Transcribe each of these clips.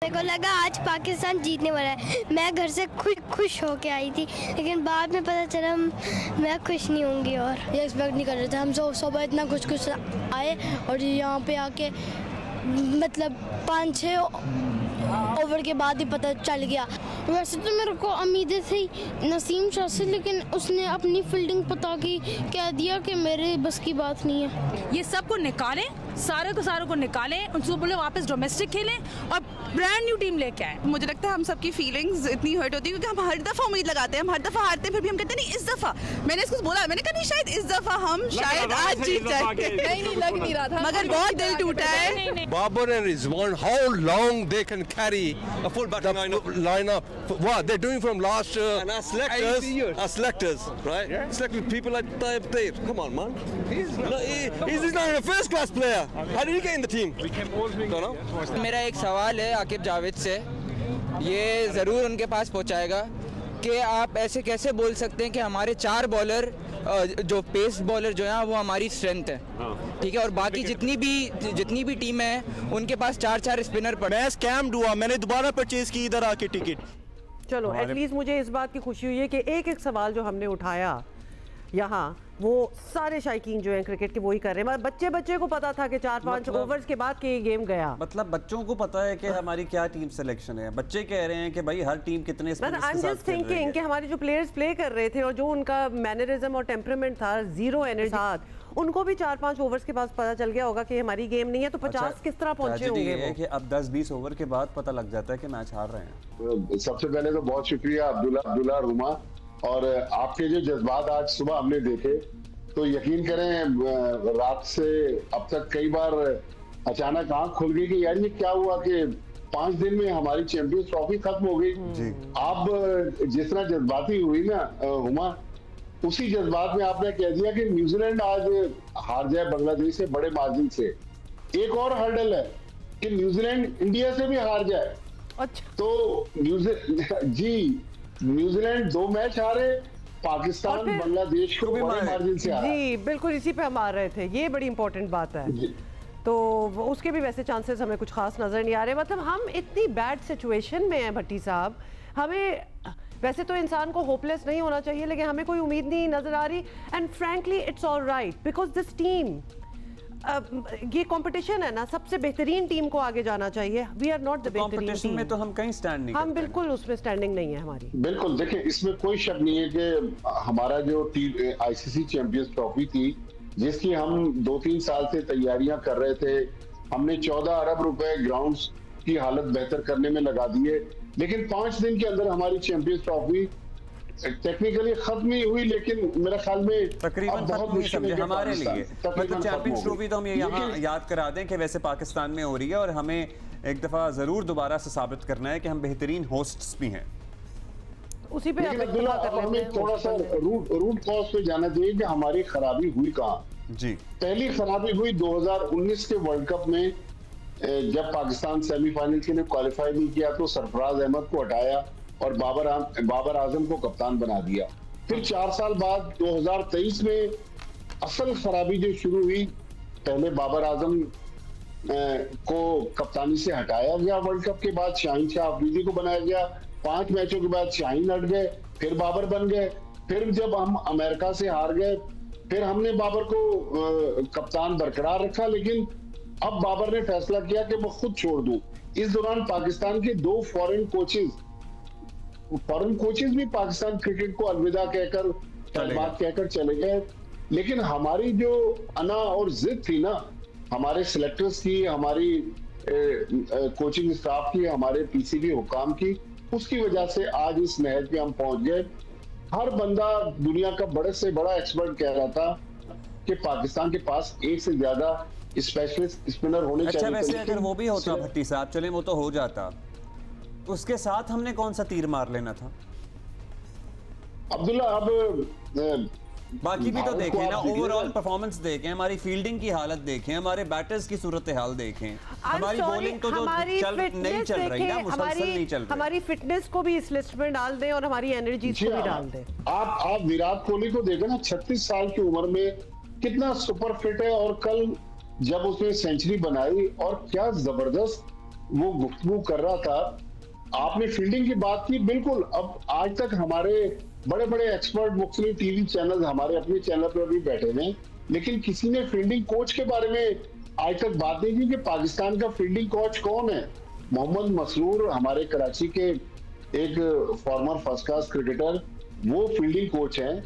मेरे को लगा आज पाकिस्तान जीतने वाला है। मैं घर से खुश होके आई थी, लेकिन बाद में पता चला मैं खुश नहीं होंगी और ये एक्सपेक्ट नहीं कर रहे थे। हम सुबह इतना खुश आए और यहाँ पे आके मतलब 5-6 ओवर के बाद ही पता चल गया। वैसे तो मेरे को उम्मीदें थी नसीम शाह से, लेकिन उसने अपनी फील्डिंग पता की कह दिया कि मेरे बस की बात नहीं है। ये सबको निकालें, सारे को निकालें, उनको बोले वापस डोमेस्टिक खेलें और ब्रांड न्यू टीम लेके आए। मुझे लगता है हम सबकी फीलिंग्स इतनी हर्ट होती है क्योंकि हम हर दफ़ा उम्मीद लगाते हैं, हम हर दफ़ा हारते हैं, फिर भी हम कहते हैं नहीं इस दफ़ा। मैंने इसको बोला, मैंने कहा नहीं शायद इस दफ़ा हम शायद आज जीत जाएंगे। नहीं लग नहीं रहा था, मगर बहुत दिल टूटा है। Babar and Rizwan, how long they can carry a full batting lineup? What they're doing from last and our selectors, right? Yeah. Selected people like Tayyip Tayyip. Come on, man. He's not even a first class player. How did he get in the team? Don't know. मेरा एक सवाल है आकिब जावेद से, ये ज़रूर उनके पास पहुंचाएगा कि आप ऐसे कैसे बोल सकते हैं कि हमारे 4 बॉलर जो पेस बॉलर जो है वो हमारी स्ट्रेंथ है, ठीक है, और बाकी जितनी भी टीम है उनके पास 4-4 स्पिनर पड़े। मैं स्कैम हुआ, मैंने दोबारा परचेज की इधर आके टिकट। चलो एटलीस्ट मुझे इस बात की खुशी हुई है कि एक सवाल जो हमने उठाया यहाँ वो सारे शायकीन जो हैं क्रिकेट के वही कर रहे हैं। मतलब बच्चे को पता था कि 4-5 ओवर्स के बाद के ये गेम गया। मतलब बच्चों को पता है कि हमारी क्या टीम सिलेक्शन है। बच्चे कह रहे हैं कि भाई हर टीम कितने स्पिनर्स के साथ खेल रही है। आई एम जस्ट थिंकिंग कि हमारे जो प्लेयर्स प्ले कर रहे थे और जो उनका मैनरिज्म और टेम्परामेंट था, जीरो एनर्जी, उनको भी 4-5 ओवर्स के बाद पता चल गया होगा कि हमारी गेम नहीं है, तो 50 किस तरह पहुंचे होंगे वो? कि अब 10-20 ओवर के बाद पता लग जाता है कि मैच हार रहे हैं। सबसे पहले तो बहुत शुक्रिया अब्दुल्ला रुमा, और आपके जो जज्बात आज सुबह हमने देखे तो यकीन करें रात से अब तक कई बार अचानक आंख खुल गई कि यार ये क्या हुआ कि 5 दिन में हमारी चैंपियंस ट्रॉफी खत्म हो गई। आप जिस तरह जज्बाती हुई ना हुमा, उसी जज्बात में आपने कह दिया कि न्यूजीलैंड आज हार जाए बांग्लादेश से बड़े मार्जिन से। एक और हर्डल है कि न्यूजीलैंड इंडिया से भी हार जाए। अच्छा। तो न्यूजीलैंड 2 मैच हारे, पाकिस्तान बांग्लादेश को बड़े मार्जिन से हारा। जी बिल्कुल, इसी पे हम आ रहे थे, ये बड़ी इंपॉर्टेंट बात है। तो उसके भी वैसे चांसेस हमें कुछ खास नजर नहीं आ रहे। मतलब हम इतनी बैड सिचुएशन में हैं भट्टी साहब, हमें वैसे तो इंसान को होपलेस नहीं होना चाहिए, लेकिन हमें कोई उम्मीद नहीं नजर आ रही। And frankly it's alright because this team, ये कंपटीशन है ना, सबसे बेहतरीन टीम को आगे जाना चाहिए। वी आर नॉट द बेहतरीन टीम में, तो हम कहीं स्टैंड नहीं, हम बिल्कुल उसमें स्टैंडिंग नहीं है हमारी। बिल्कुल, देखिए इसमें कोई शक नहीं है कि हमारा जो आईसीसी चैंपियंस ट्रॉफी थी, जिसकी हम 2-3 साल से तैयारियां कर रहे थे, हमने 14 अरब रुपए ग्राउंड्स की हालत बेहतर करने में लगा दिए, लेकिन 5 दिन के अंदर हमारी चैंपियंस ट्रॉफी टेक्निकली खत्म ही हुई, लेकिन मेरे ख्याल में तकरीबन बहुत मुश्किल है हमारे लिए। मतलब चैंपियंस ट्रॉफी तो हम ये यहाँ याद करा दें कि वैसे पाकिस्तान में हो रही है, और हमें एक दफा जरूर दोबारा से साबित करना है कि हम बेहतरीन होस्ट्स भी हैं। उसी पे हमें थोड़ा सा रूट कॉज पे जाना चाहिए कि हमारी खराबी हुई कहाँ। जी, पहली खराबी हुई 2019 के वर्ल्ड कप में, जब पाकिस्तान सेमीफाइनल के लिए क्वालिफाई नहीं किया तो सरफराज अहमद को हटाया और बाबर आजम को कप्तान बना दिया। फिर 4 साल बाद 2023 में असल खराबी जो शुरू हुई, पहले बाबर आजम को कप्तानी से हटाया गया, वर्ल्ड कप के बाद शाहीन शाह अफरीदी को बनाया गया, 5 मैचों के बाद शाहीन हट गए, फिर बाबर बन गए, फिर जब हम अमेरिका से हार गए फिर हमने बाबर को कप्तान बरकरार रखा, लेकिन अब बाबर ने फैसला किया कि मैं खुद छोड़ दूं। इस दौरान पाकिस्तान के 2 फॉरेन कोचेज भी पाकिस्तान क्रिकेट को अलविदा कहकर चले गए, लेकिन हमारी जो अना और जिद थी ना, हमारे सिलेक्टर्स की, हमारी कोचिंग स्टाफ की, हमारे पीसीबी हुकाम की, उसकी वजह से आज इस नहज पे हम पहुंच गए। हर बंदा दुनिया का बड़े से बड़ा एक्सपर्ट कह रहा था कि पाकिस्तान के पास एक से ज्यादा स्पेशलिस्ट स्पिनर होने चाहिए। अच्छा, वैसे अगर वो भी होता भट्टी साहब, चले वो तो हो जाता, उसके साथ हमने कौन सा तीर मार लेना था? अब्दुल्ला, अब बाकी भी तो देखें ना, ओवरऑल परफॉर्मेंस देखें, हमारी फील्डिंग की हालत देखें, हमारे बैटर्स की सूरत हाल देखें, हमारी बॉलिंग तो नहीं चल रही ना, मुसलसल नहीं चल रही। हमारी फिटनेस को भी इस लिस्ट में डाल दें और हमारी एनर्जी को भी डाल दें। आप विराट कोहली को देखें ना, 36 साल की उम्र में कितना सुपर फिट है, और कल जब उसने सेंचुरी बनाई और क्या जबरदस्त वो गुफ्तगू कर रहा था, आपने फील्डिंग की बात की, बिल्कुल। अब आज तक हमारे बड़े बड़े एक्सपर्ट मुख्तलिफ टीवी चैनल, हमारे अपने चैनल पर भी बैठे हैं, लेकिन किसी ने फील्डिंग कोच के बारे में आज तक बात नहीं की कि पाकिस्तान का फील्डिंग कोच कौन है। मोहम्मद मसरूर हमारे कराची के एक फॉर्मर फर्स्ट क्लास क्रिकेटर, वो फील्डिंग कोच हैं।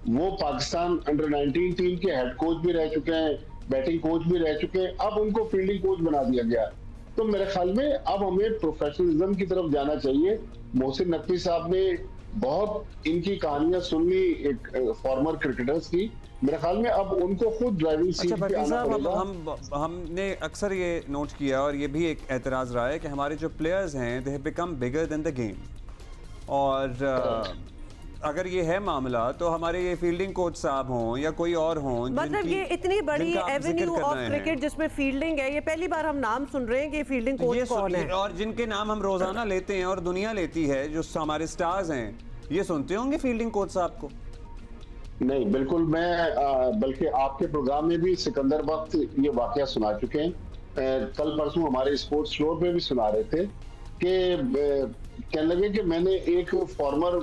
वो पाकिस्तान अंडर 19 टीम के हेड कोच भी रह चुके हैं, बैटिंग कोच भी रह चुके हैं, अब उनको फील्डिंग कोच बना दिया गया। तो मेरे ख्याल में अब हमें प्रोफेशनलिज्म की तरफ जाना चाहिए। मोहसिन नकवी साहब ने बहुत इनकी कहानियां सुन ली एक फॉर्मर क्रिकेटर्स की, मेरे ख्याल में अब उनको खुद ड्राइविंग सीट पे आना पड़ेगा। हमने अक्सर ये नोट किया और ये भी एक एतराज़ रहा है कि हमारे जो प्लेयर्स हैं they have become bigger than the game, और अगर ये है मामला तो हमारे ये फील्डिंग कोच साहब हों या कोई और हों, मतलब ये इतनी बड़ी एवेन्यू ऑफ क्रिकेट जिसमें फील्डिंग है, ये पहली बार हम नाम सुन रहे हैं कि फील्डिंग कोच कौन है, और जिनके नाम हम रोजाना लेते हैं और दुनिया लेती है, जो हमारे स्टार्स हैं, ये सुनते होंगे फील्डिंग कोच साहब को? नहीं, बिल्कुल। मैं बल्कि आपके प्रोग्राम में भी सिकंदर वक्त ये वाकया सुना चुके हैं, कल परसों हमारे स्पोर्ट्स फ्लोर पे भी सुना रहे थे कि कहने लगे कि मैंने एक फॉर्मर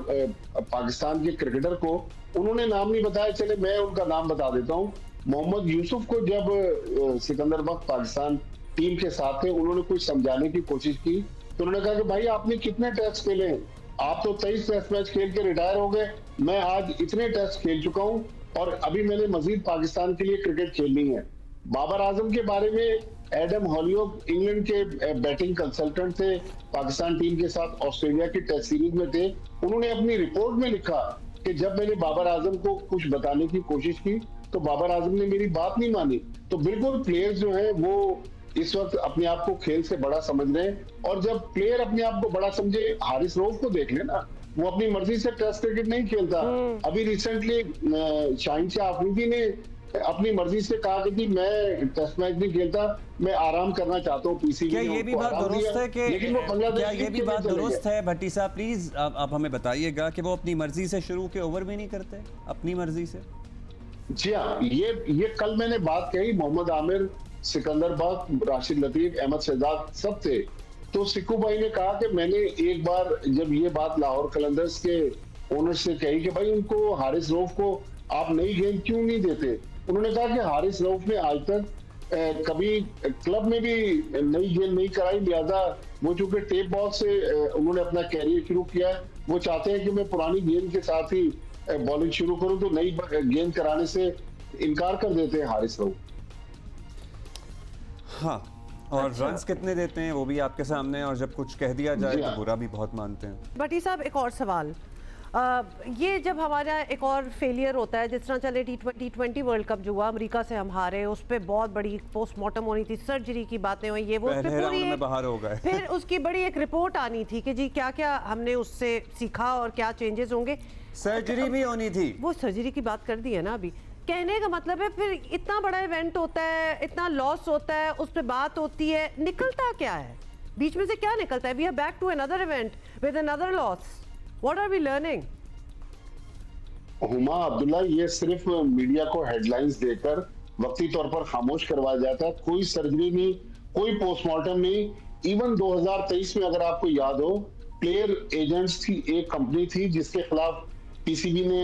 पाकिस्तान के क्रिकेटर को, उन्होंने नाम नहीं बताया, चले मैं उनका नाम बता देता हूँ। मोहम्मद यूसुफ को जब सिकंदर वक्त पाकिस्तान टीम के साथ थे, उन्होंने कुछ समझाने की कोशिश की, तो उन्होंने कहा कि भाई आपने कितने टेस्ट खेले हैं, आप तो 23 टेस्ट मैच खेल के रिटायर हो गए, मैं आज इतने टेस्ट खेल चुका हूँ और अभी मैंने मजीद पाकिस्तान के लिए क्रिकेट खेलनी है। बाबर आजम के बारे में एडम हॉलियोक इंग्लैंड के बैटिंग कंसल्टेंट थे, पाकिस्तान टीम के साथ ऑस्ट्रेलिया की टेस्ट सीरीज में थे, उन्होंने अपनी रिपोर्ट में लिखा कि जब मैंने बाबर आजम को कुछ बताने की कोशिश की तो बाबर आजम ने मेरी बात नहीं मानी। तो बिल्कुल प्लेयर्स जो है वो इस वक्त अपने आप को खेल से बड़ा समझ रहे हैं, और जब प्लेयर अपने आप को बड़ा समझे, हारिस रऊफ को देख लेना, वो अपनी मर्जी से टेस्ट क्रिकेट नहीं खेलता। अभी रिसेंटली शाहीन शाह अफरीदी ने अपनी मर्जी से कहा कि मैं टेस्ट मैच नहीं खेलता, मैं आराम करना चाहता हूँ पीसीबी। क्या ये भी बात दुरुस्त है कि, लेकिन वो क्या ये भी बात दुरुस्त है भट्टी साहब, प्लीज आप हमें बताइएगा कि वो अपनी मर्जी से शुरू के ओवर भी नहीं करते अपनी मर्जी से? जी हाँ, ये कल मैंने बात कही, मोहम्मद आमिर, सिकंदर बख्श, राशिद लतीफ, अहमद शहजाद सब थे, तो सिक्कू भाई ने कहा कि मैंने एक बार जब ये बात लाहौर कलंदर्स के ओनर से कही कि भाई उनको हारिस रऊफ को आप नई गेंद क्यों नहीं देते, उन्होंने कहा कि हारिस रऊफ ने आज तक कभी क्लब में भी नई गेंद नहीं कराई, लिहाजा वो चूंकि टेप बॉल से उन्होंने अपना कैरियर शुरू किया है, वो चाहते हैं कि मैं पुरानी गेंद के साथ ही बॉलिंग शुरू करूं, तो नई गेंद कराने से इनकार कर देते हैं हारिस रऊफ। हाँ, और रन्स कितने देते हैं वो भी आपके सामने, और जब कुछ कह दिया जाए तो बुरा भी बहुत मानते हैं। भट्टी साहब एक और सवाल, ये जब हमारा एक और फेलियर होता है, जिस तरह चले T20 वर्ल्ड कप जो हुआ, अमेरिका से हम हारे, उस पर बहुत बड़ी पोस्टमार्टम होनी थी, सर्जरी की बातें हुई, ये वो पूरी बाहर हो गए। फिर उसकी बड़ी एक रिपोर्ट आनी थी कि जी क्या क्या हमने उससे सीखा और क्या चेंजेस होंगे। सर्जरी भी होनी थी, वो सर्जरी की बात कर दी है ना अभी। कहने का मतलब है फिर इतना बड़ा इवेंट होता है, इतना लॉस होता है, उस पर बात होती है, निकलता क्या है बीच में से, क्या निकलता है? We are back to another event with another loss, what are we learning? Huma Abdullah, ये सिर्फ मीडिया को हेडलाइंस देकर वक्ती तौर पर खामोश करवाया जाता है, कोई सर्जरी नहीं, कोई पोस्टमार्टम नहीं। इवन 2023 में अगर आपको याद हो, प्लेयर एजेंट्स की एक कंपनी थी जिसके खिलाफ पीसीबी ने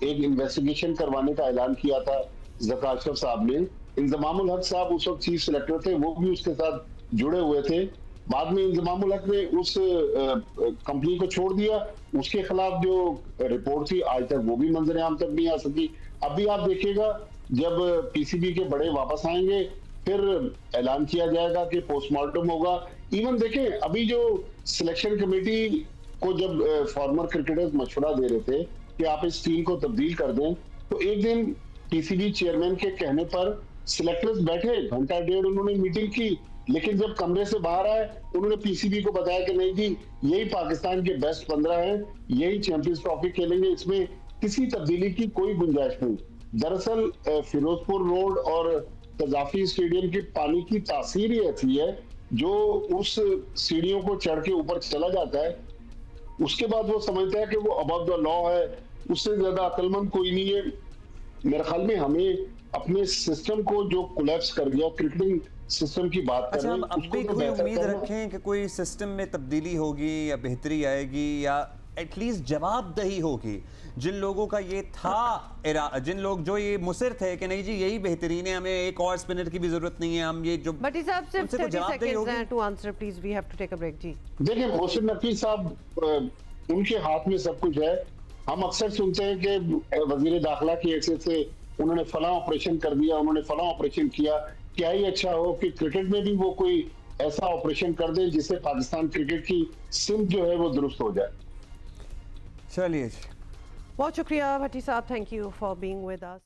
एक इन्वेस्टिगेशन करवाने का ऐलान किया था, ज़का अशरफ साहब ने, इंजमामुल हक साहब उस वक्त चीफ सेलेक्टर थे, वो भी उसके साथ जुड़े हुए थे। बाद में इंजमामुल हक ने उस कंपनी को छोड़ दिया, उसके खिलाफ जो रिपोर्ट थी आज तक वो भी मंजर आम तक नहीं आ सकी। अभी आप देखिएगा जब पीसीबी के बड़े वापस आएंगे फिर ऐलान किया जाएगा कि पोस्टमार्टम होगा। इवन देखें, अभी जो सिलेक्शन कमेटी को जब फॉर्मर क्रिकेटर्स मशवरा दे रहे थे कि आप इस टीम को तब्दील कर दें, तो एक दिन पीसीबी चेयरमैन के कहने पर सिलेक्टर्स बैठे, घंटा डेढ़ उन्होंने मीटिंग की, लेकिन जब कमरे से बाहर आए उन्होंने पीसीबी को बताया कि नहीं जी, यही पाकिस्तान के बेस्ट 15 हैं, यही चैंपियंस ट्रॉफी खेलेंगे, इसमें किसी तब्दीली की कोई गुंजाइश नहीं। दरअसल फिरोजपुर रोड और कजाफी स्टेडियम के पानी की तासीर ही ऐसी है, जो उस सीढ़ियों को चढ़ के ऊपर चला जाता है, उसके बाद वो समझता है कि वो अबव द लॉ है, उससे ज्यादा अक्लमंद कोई नहीं है। मेरे ख्याल में हमें अपने सिस्टम को जो कोलैप्स कर गया, क्रिकेटिंग सिस्टम की बात कर अच्छा, रहे हम हैं अब उसको भी तो कोई बेहतर उम्मीद करना। रखें कि कोई सिस्टम में तब्दीली होगी या बेहतरी आएगी या एटलीस्ट जवाबदही होगी जिन लोगों का ये था जिन लोग जो ये मुसिर थे कि नहीं जी यही बेहतरीन है, हमें एक और स्पिनर की भी जरूरत नहीं है, हम ये जो बट इस साहब सिर्फ उनसे तो 30 जवाबदेही seconds होगी। हैं to answer please, we have to take a break जी। देखिए मोहसिन नकवी साहब उनके हाथ में सब कुछ है। हम अक्सर सुनते हैं कि वजीर दाखिला की हैसियत से उन्होंने फला ऑपरेशन कर दिया, उन्होंने फला ऑपरेशन किया। क्या ही अच्छा हो कि क्रिकेट में भी वो कोई ऐसा ऑपरेशन कर दे जिससे पाकिस्तान क्रिकेट की सिमत जो है वो दुरुस्त हो जाए। चलिए बहुत शुक्रिया भट्टी साहब, thank you for being with us.